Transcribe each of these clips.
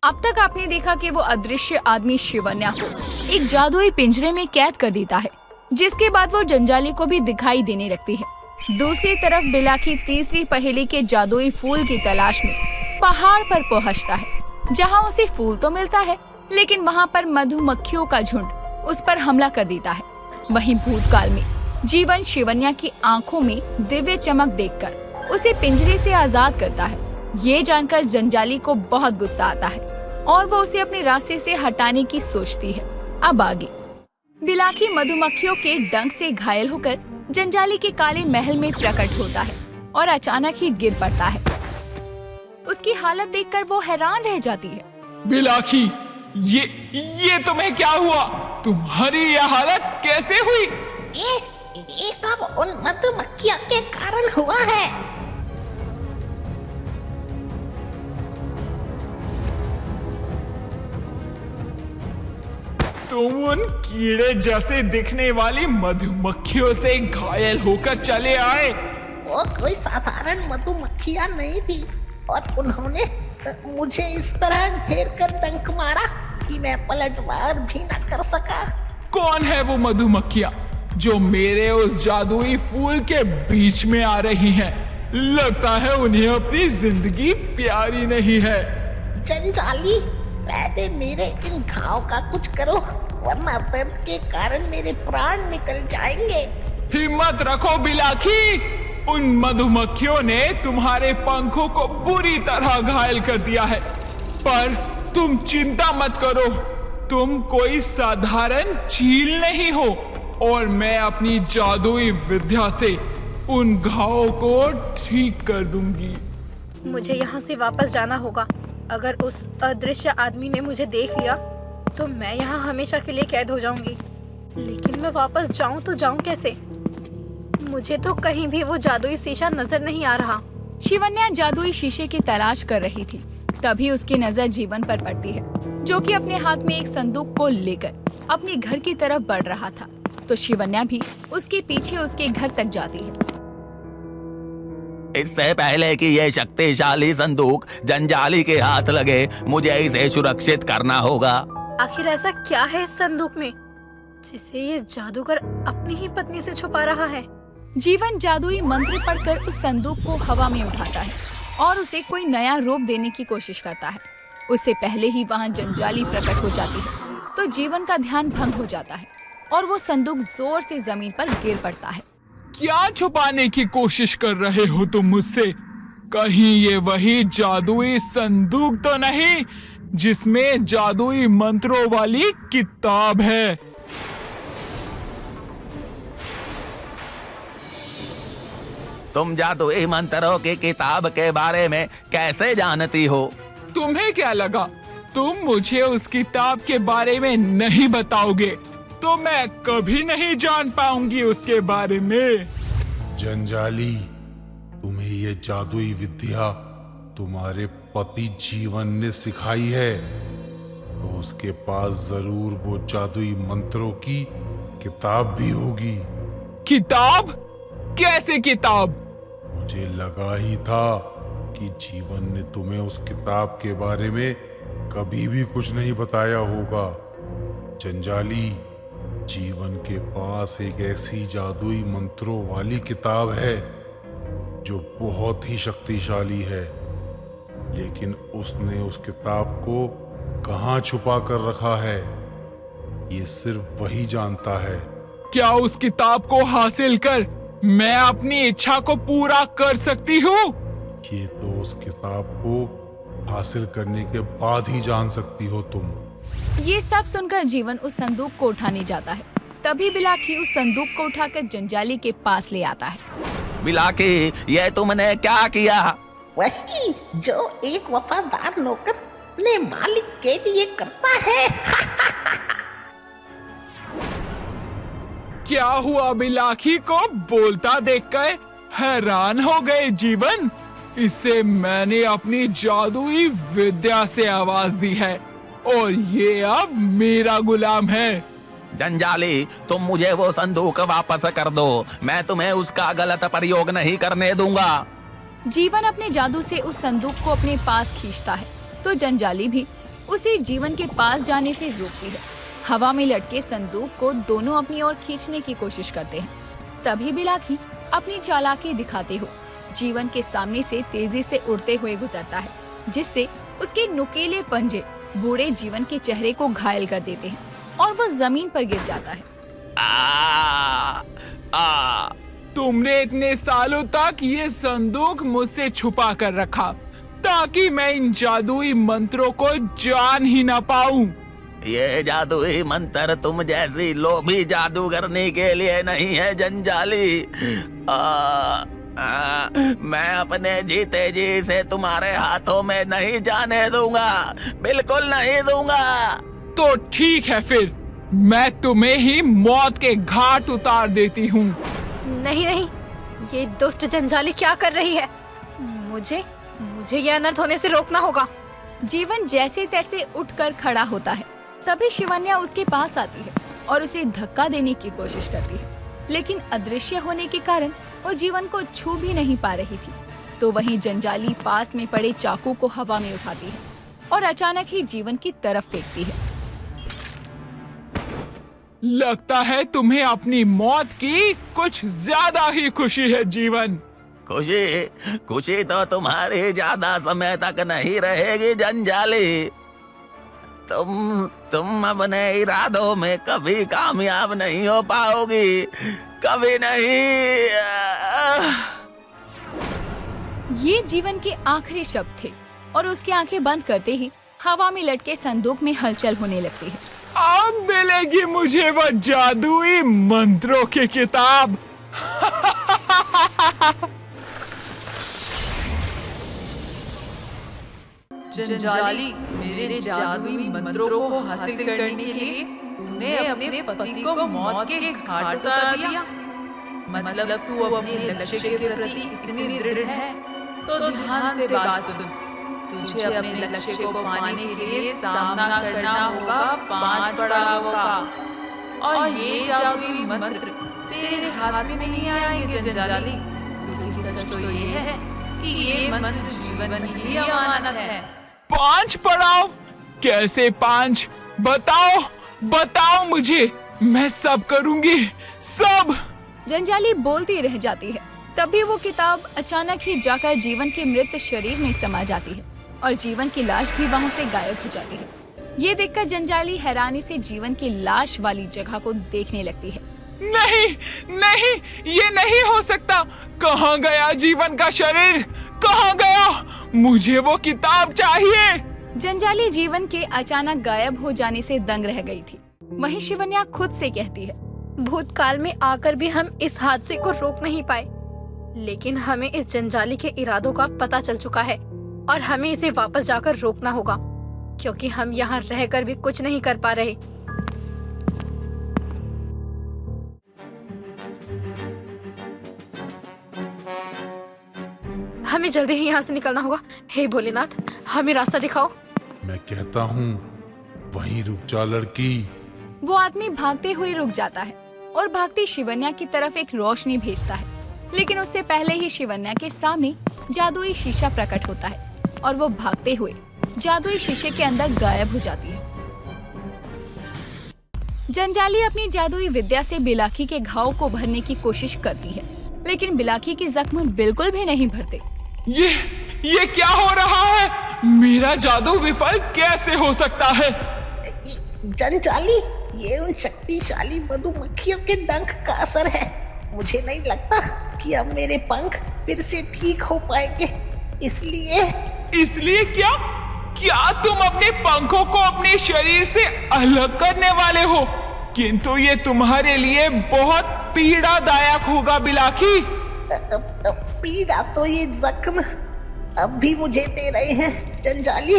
अब तक आपने देखा कि वो अदृश्य आदमी शिवन्या को एक जादुई पिंजरे में कैद कर देता है, जिसके बाद वो जंजाली को भी दिखाई देने लगती है। दूसरी तरफ बिलाखी तीसरी पहेली के जादुई फूल की तलाश में पहाड़ पर पहुंचता है, जहां उसे फूल तो मिलता है, लेकिन वहां पर मधुमक्खियों का झुंड उस पर हमला कर देता है। वहीं भूतकाल में जीवन शिवन्या की आंखों में दिव्य चमक देखकर उसे पिंजरे से आजाद करता है। ये जानकर जंजाली को बहुत गुस्सा आता है और वो उसे अपने रास्ते से हटाने की सोचती है। अब आगे बिलाखी मधुमक्खियों के डंक से घायल होकर जंजाली के काले महल में प्रकट होता है और अचानक ही गिर पड़ता है। उसकी हालत देखकर वो हैरान रह जाती है। बिलाखी, ये तुम्हें क्या हुआ? तुम्हारी यह हालत कैसे हुई? ये सब उन मधुमक्खियों के कारण हुआ है। तुम उन कीड़े जैसे दिखने वाली मधुमक्खियों से घायल होकर चले आए। वो कोई साधारण मधुमक्खियां नहीं थी और उन्होंने मुझे इस तरह घेर कर डंक मारा कि मैं पलटवार भी न कर सका। कौन है वो मधुमक्खियां जो मेरे उस जादुई फूल के बीच में आ रही हैं? लगता है उन्हें अपनी जिंदगी प्यारी नहीं है। जंजाली, पहले मेरे इन घाव का कुछ करो, वरना दर्द के कारण मेरे प्राण निकल जाएंगे। हिम्मत रखो बिलाखी, उन मधुमक्खियों ने तुम्हारे पंखों को बुरी तरह घायल कर दिया है, पर तुम चिंता मत करो, तुम कोई साधारण चील नहीं हो और मैं अपनी जादुई विद्या से उन घावों को ठीक कर दूंगी। मुझे यहाँ से वापस जाना होगा। अगर उस अदृश्य आदमी ने मुझे देख लिया तो मैं यहाँ हमेशा के लिए कैद हो जाऊंगी। लेकिन मैं वापस जाऊँ तो जाऊँ कैसे? मुझे तो कहीं भी वो जादुई शीशा नजर नहीं आ रहा। शिवन्या जादुई शीशे की तलाश कर रही थी। तभी उसकी नजर जीवन पर पड़ती है, जो कि अपने हाथ में एक संदूक को लेकर अपने घर की तरफ बढ़ रहा था। तो शिवन्या भी उसके पीछे उसके घर तक जाती है। इससे पहले कि ये शक्तिशाली संदूक जंजाली के हाथ लगे, मुझे इसे सुरक्षित करना होगा। आखिर ऐसा क्या है इस संदूक में जिसे ये जादूगर अपनी ही पत्नी से छुपा रहा है? जीवन जादुई मंत्र पढ़कर उस संदूक को हवा में उठाता है और उसे कोई नया रूप देने की कोशिश करता है। उससे पहले ही वहाँ जंजाली प्रकट हो जाती है, तो जीवन का ध्यान भंग हो जाता है और वो संदूक जोर से जमीन पर गिर पड़ता है। क्या छुपाने की कोशिश कर रहे हो तुम मुझसे? कहीं ये वही जादुई संदूक तो नहीं जिसमें जादुई मंत्रों वाली किताब है? तुम जादुई मंत्रों की किताब के बारे में कैसे जानती हो? तुम्हें क्या लगा तुम मुझे उस किताब के बारे में नहीं बताओगे तो मैं कभी नहीं जान पाऊंगी उसके बारे में। जंजाली, तुम्हें ये जादुई विद्या तुम्हारे पति जीवन ने सिखाई है, तो उसके पास जरूर वो जादुई मंत्रों की किताब भी होगी। किताब? कैसे किताब? मुझे लगा ही था कि जीवन ने तुम्हें उस किताब के बारे में कभी भी कुछ नहीं बताया होगा। जंजाली, जीवन के पास एक ऐसी जादुई मंत्रों वाली किताब है जो बहुत ही शक्तिशाली है, लेकिन उसने उस किताब को कहाँ छुपा कर रखा है ये सिर्फ वही जानता है। क्या उस किताब को हासिल कर मैं अपनी इच्छा को पूरा कर सकती हूँ? ये तो उस किताब को हासिल करने के बाद ही जान सकती हो तुम। ये सब सुनकर जीवन उस संदूक को उठाने जाता है। तभी बिलाखी उस संदूक को उठाकर जंजाली के पास ले आता है। बिलाखी, ये तुमने क्या किया? वही जो एक वफादार नौकर अपने मालिक के लिए करता है। क्या हुआ? बिलाखी को बोलता देखकर हैरान हो गए जीवन। इसे मैंने अपनी जादुई विद्या से आवाज दी है और ये अब मेरा गुलाम है। जंजाली, तुम मुझे वो संदूक वापस कर दो, मैं तुम्हें उसका गलत प्रयोग नहीं करने दूंगा। जीवन अपने जादू से उस संदूक को अपने पास खींचता है, तो जंजाली भी उसे जीवन के पास जाने से रोकती है। हवा में लटके संदूक को दोनों अपनी ओर खींचने की कोशिश करते हैं। तभी बिलाखी अपनी चालाकी दिखाते हुए जीवन के सामने से तेजी से उड़ते हुए गुजरता है, जिससे उसके नुकीले पंजे बूढ़े जीवन के चेहरे को घायल कर देते हैं और वो जमीन पर गिर जाता है। तुमने इतने सालों तक ये संदूक मुझसे छुपा कर रखा ताकि मैं इन जादुई मंत्रों को जान ही ना पाऊं। ये जादुई मंत्र तुम जैसी लोभी जादूगरनी के लिए नहीं है जंजाली। मैं अपने जीते जी से तुम्हारे हाथों में नहीं जाने दूंगा, बिल्कुल नहीं दूंगा। तो ठीक है, फिर मैं तुम्हें ही मौत के घाट उतार देती हूँ। नहीं नहीं, ये दुष्ट जंजाली क्या कर रही है? मुझे ये अनर्थ होने से रोकना होगा। जीवन जैसे तैसे उठकर खड़ा होता है। तभी शिवन्या उसके पास आती है और उसे धक्का देने की कोशिश करती है, लेकिन अदृश्य होने के कारण वो जीवन को छू भी नहीं पा रही थी। तो वहीं जंजाली पास में पड़े चाकू को हवा में उठाती है और अचानक ही जीवन की तरफ फेंकती है। लगता है तुम्हें अपनी मौत की कुछ ज्यादा ही खुशी है जीवन। खुशी तो तुम्हारी ज्यादा समय तक नहीं रहेगी जंजाली। तुम अपने इरादों में कभी कामयाब नहीं हो पाओगी, कभी नहीं। ये जीवन के आखिरी शब्द थे और उसकी आंखें बंद करते ही हवा में लटके संदूक में हलचल होने लगती है। अब मिलेगी मुझे वो जादुई मंत्रों की किताब। जंजाली, मेरे जादुई मंत्रों को हासिल करने के लिए तूने अपने पति को मौत के घाट उतार दिया। मतलब तू अपने लक्ष्य के प्रति इतनी दृढ़ है, तो ध्यान से बात सुन। तुझे अपने लक्ष्य को पाने के लिए सामना करना होगा 5 पड़ावों का, और ये जादुई मंत्र तेरे हाथ में नहीं आएंगे जंजाली, क्योंकि सच तो ये है कि ये मंत्र जीवन की अमानत है। 5 पड़ाव? कैसे 5? बताओ मुझे, मैं सब करूंगी, सब। जंजाली बोलती रह जाती है। तभी वो किताब अचानक ही जाकर जीवन के मृत शरीर में समा जाती है और जीवन की लाश भी वहाँ से गायब हो जाती है। ये देखकर जंजाली हैरानी से जीवन की लाश वाली जगह को देखने लगती है। नहीं, ये नहीं हो सकता। कहाँ गया जीवन का शरीर? कहाँ गया? मुझे वो किताब चाहिए। जंजाली जीवन के अचानक गायब हो जाने से दंग रह गई थी। वहीं शिवन्या खुद से कहती है, भूतकाल में आकर भी हम इस हादसे को रोक नहीं पाए, लेकिन हमें इस जंजाली के इरादों का पता चल चुका है और हमें इसे वापस जाकर रोकना होगा, क्योंकि हम यहाँ रहकर भी कुछ नहीं कर पा रहे। हमें जल्दी ही यहाँ से निकलना होगा। हे भोलेनाथ, हमें रास्ता दिखाओ। मैं कहता हूँ वहीं रुक जा लड़की। वो आदमी भागते हुए रुक जाता है और भागती शिवन्या की तरफ एक रोशनी भेजता है, लेकिन उससे पहले ही शिवन्या के सामने जादुई शीशा प्रकट होता है और वो भागते हुए जादुई शीशे के अंदर गायब हो जाती है। जंजाली अपनी जादुई विद्या से बिलाखी के घाव को भरने की कोशिश करती है, लेकिन बिलाखी के जख्म बिल्कुल भी नहीं भरते। ये क्या हो रहा है? मेरा जादू विफल कैसे हो सकता है? जंजाली, ये उन शक्तिशाली मधुमक्खियों के डंक का असर है। मुझे नहीं लगता कि अब मेरे पंख फिर से ठीक हो पाएंगे। इसलिए क्या तुम अपने पंखों को अपने शरीर से अलग करने वाले हो? किंतु ये तुम्हारे लिए बहुत पीड़ादायक होगा बिलाखी। पीड़ा तो ये जख्म अब भी मुझे दे रहे हैं जंजाली,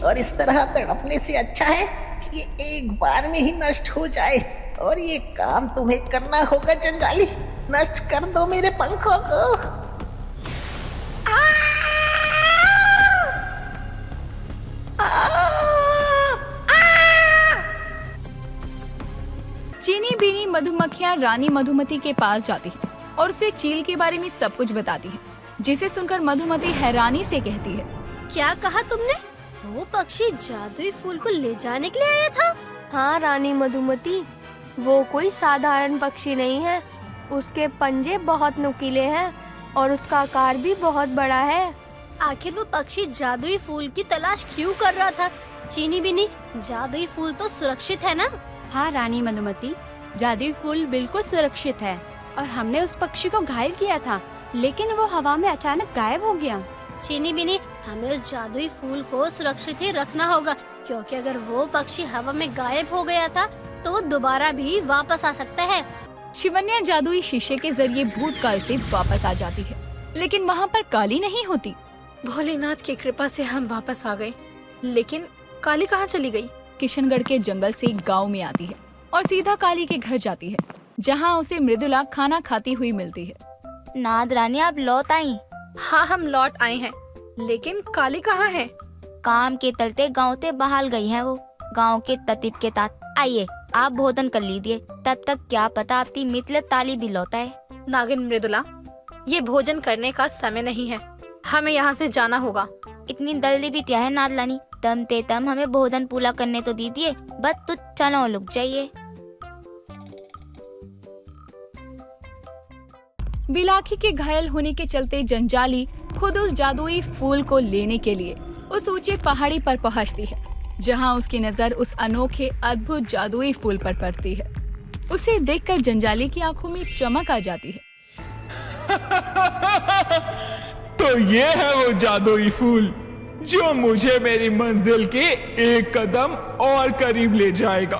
और इस तरह तड़पने से अच्छा है कि ये एक बार में ही नष्ट हो जाए। और ये काम तुम्हें करना होगा जंजाली। नष्ट कर दो मेरे पंखों को। चीनी बीनी मधुमक्खियाँ रानी मधुमती के पास जाती हैं और उसे चील के बारे में सब कुछ बताती है, जिसे सुनकर मधुमती हैरानी से कहती है, क्या कहा तुमने? वो पक्षी जादुई फूल को ले जाने के लिए आया था? हाँ रानी मधुमती, वो कोई साधारण पक्षी नहीं है। उसके पंजे बहुत नुकीले हैं और उसका आकार भी बहुत बड़ा है। आखिर वो पक्षी जादुई फूल की तलाश क्यों कर रहा था? चीनी बिनी, जादुई फूल तो सुरक्षित है ना? हाँ रानी मधुमती, जादुई फूल बिल्कुल सुरक्षित है और हमने उस पक्षी को घायल किया था, लेकिन वो हवा में अचानक गायब हो गया। चीनी बिनी, हमें उस जादुई फूल को सुरक्षित ही रखना होगा, क्योंकि अगर वो पक्षी हवा में गायब हो गया था तो वो दोबारा भी वापस आ सकता है। शिवन्या जादुई शीशे के जरिए भूतकाल से वापस आ जाती है, लेकिन वहाँ पर काली नहीं होती। भोलेनाथ की कृपा से हम वापस आ गए, लेकिन काली कहाँ चली गई? किशनगढ़ के जंगल से एक गांव में आती है और सीधा काली के घर जाती है, जहाँ उसे मृदुला खाना खाती हुई मिलती है। नाद रानी, आप लौट आई? हाँ, हम लौट आए हैं, लेकिन काली कहाँ है? काम के तलते गाँव से बहाल गई है वो, गाँव के ततीब के तात। आइए, आप भोजन कर लीजिए, तब तक क्या पता आपकी मित्र ताली भी लौटा है। नागिन मृदुला, ये भोजन करने का समय नहीं है, हमें यहाँ से जाना होगा। इतनी जल्दी भी क्या है नादलानी? तम ते तम हमें भोजन पूरा करने तो दीजिए, बस तो चलो लुक जाइए। बिलाखी के घायल होने के चलते जंजाली खुद उस जादुई फूल को लेने के लिए उस ऊंचे पहाड़ी पर पहुंचती है, जहां उसकी नजर उस अनोखे अद्भुत जादुई फूल पर पड़ती है। उसे देखकर जंजाली की आंखों में चमक आ जाती है। तो ये है वो जादुई फूल जो मुझे मेरी मंजिल के एक कदम और करीब ले जाएगा।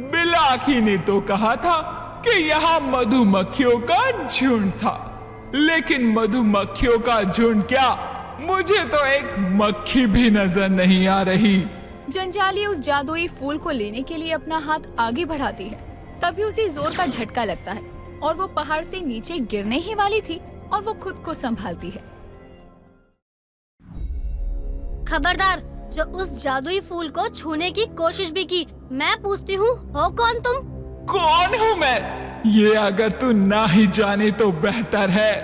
बिलाखी ने तो कहा था कि यहाँ मधुमक्खियों का झुंड था, लेकिन मधुमक्खियों का झुंड क्या, मुझे तो एक मक्खी भी नजर नहीं आ रही। जंजाली उस जादुई फूल को लेने के लिए अपना हाथ आगे बढ़ाती है, तभी उसे जोर का झटका लगता है और वो पहाड़ से नीचे गिरने ही वाली थी और वो खुद को संभालती है। खबरदार, जो उस जादुई फूल को छूने की कोशिश भी की। मैं पूछती हूँ, हो कौन तुम? कौन हूँ मैं? ये अगर तू ना ही जाने तो बेहतर है।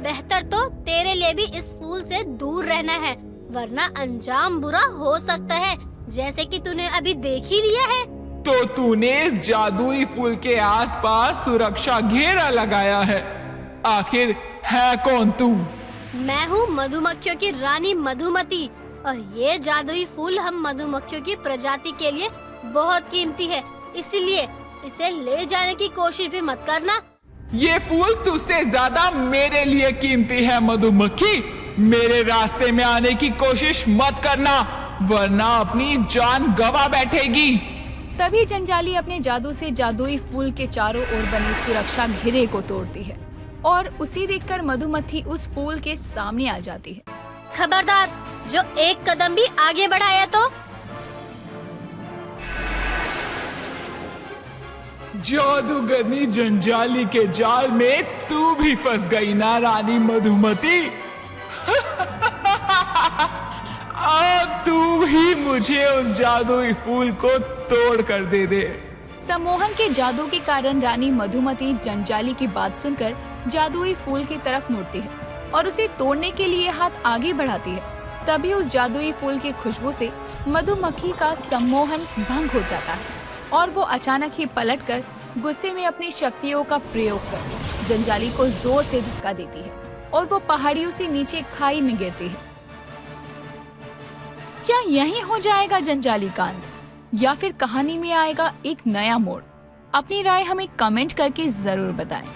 बेहतर तो तेरे लिए भी इस फूल से दूर रहना है, वरना अंजाम बुरा हो सकता है, जैसे कि तूने अभी देख ही लिया है। तो तूने इस जादुई फूल के आसपास सुरक्षा घेरा लगाया है, आखिर है कौन तू? मैं हूँ मधुमक्खियों की रानी मधुमती, और ये जादुई फूल हम मधुमक्खियों की प्रजाति के लिए बहुत कीमती है, इसलिए इसे ले जाने की कोशिश भी मत करना। ये फूल तुझसे ज्यादा मेरे लिए कीमती है मधुमक्खी। मेरे रास्ते में आने की कोशिश मत करना, वरना अपनी जान गवा बैठेगी। तभी जंजाली अपने जादू से जादुई फूल के चारों ओर बने सुरक्षा घेरे को तोड़ती है और उसे देखकर मधुमक्खी उस फूल के सामने आ जाती है। खबरदार, जो एक कदम भी आगे बढ़ाया तो। जादूगरनी जंजाली के जाल में तू भी फंस गई ना रानी मधुमती। अब तू भी मुझे उस जादुई फूल को तोड़ कर दे दे। सम्मोहन के जादू के कारण रानी मधुमती जंजाली की बात सुनकर जादुई फूल की तरफ मुड़ती है और उसे तोड़ने के लिए हाथ आगे बढ़ाती है। तभी उस जादुई फूल की खुशबू से मधुमक्खी का सम्मोहन भंग हो जाता है और वो अचानक ही पलटकर गुस्से में अपनी शक्तियों का प्रयोग कर जंजाली को जोर से धक्का देती है और वो पहाड़ियों से नीचे खाई में गिरती है। क्या यही हो जाएगा जंजाली कांड, या फिर कहानी में आएगा एक नया मोड़? अपनी राय हमें कमेंट करके जरूर बताएं।